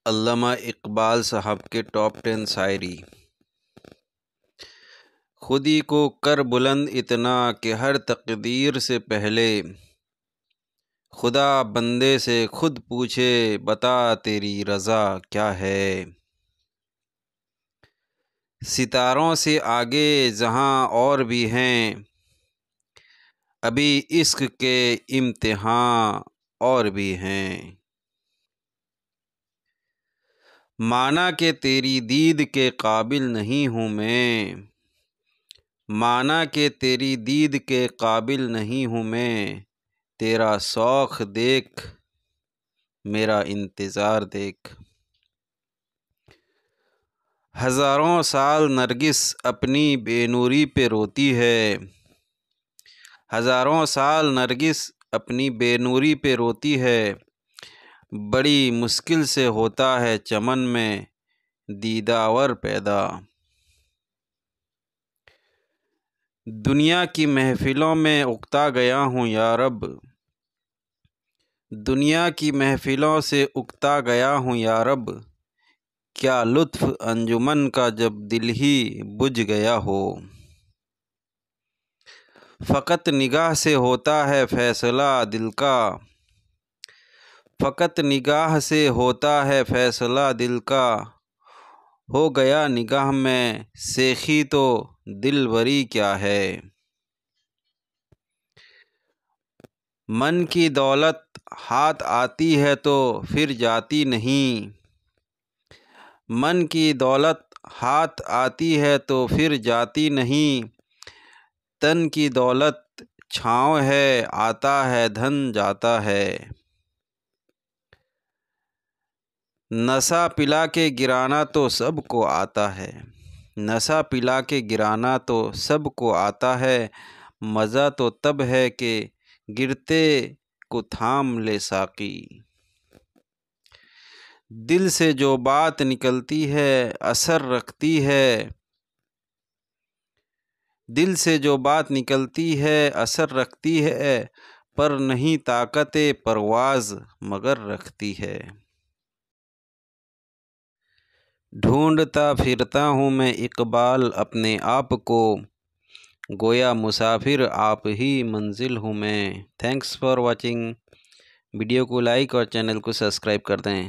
علامہ اقبال صاحب کے ٹاپ 10 شاعری۔ خودی کو کر بلند اتنا کہ ہر تقدیر سے پہلے خدا بندے سے خود پوچھے بتا تیری رضا کیا ہے۔ ستاروں سے آگے جہاں اور بھی ہیں ابھی عشق کے امتحان اور بھی ہیں۔ مانا کہ تیری دید کے قابل نہیں ہوں میں، مانا کہ تیری دید کے قابل نہیں ہوں میں، تیرا شوق دیکھ میرا انتظار دیکھ۔ ہزاروں سال نرگس اپنی بے نوری پہ روتی ہے، ہزاروں سال نرگس اپنی بے نوری پہ روتی ہے، بڑی مشکل سے ہوتا ہے چمن میں دیداور پیدا۔ دنیا کی محفلوں میں اکتا گیا ہوں یا رب، دنیا کی محفلوں سے اکتا گیا ہوں یا رب، کیا لطف انجمن کا جب دل ہی بجھ گیا ہو۔ فقط نگاہ سے ہوتا ہے فیصلہ دل کا، فقط نگاہ سے ہوتا ہے فیصلہ دل کا، ہو گیا نگاہ میں سیخی تو دلبری کیا ہے۔ من کی دولت ہاتھ آتی ہے تو پھر جاتی نہیں، من کی دولت ہاتھ آتی ہے تو پھر جاتی نہیں، تن کی دولت چھاؤں ہے آتا ہے دھن جاتا ہے۔ نشہ پلا کے گرانا تو سب کو آتا ہے، نشہ پلا کے گرانا تو سب کو آتا ہے، مزہ تو تب ہے کہ گرتے کو تھام لے ساقی۔ دل سے جو بات نکلتی ہے اثر رکھتی ہے، دل سے جو بات نکلتی ہے اثر رکھتی ہے، پر نہیں طاقت پرواز مگر رکھتی ہے۔ ڈھونڈتا پھرتا ہوں میں اقبال اپنے آپ کو، گویا مسافر آپ ہی منزل ہوں میں۔ Thanks for watching. ویڈیو کو لائک اور چینل کو سبسکرائب کر دیں۔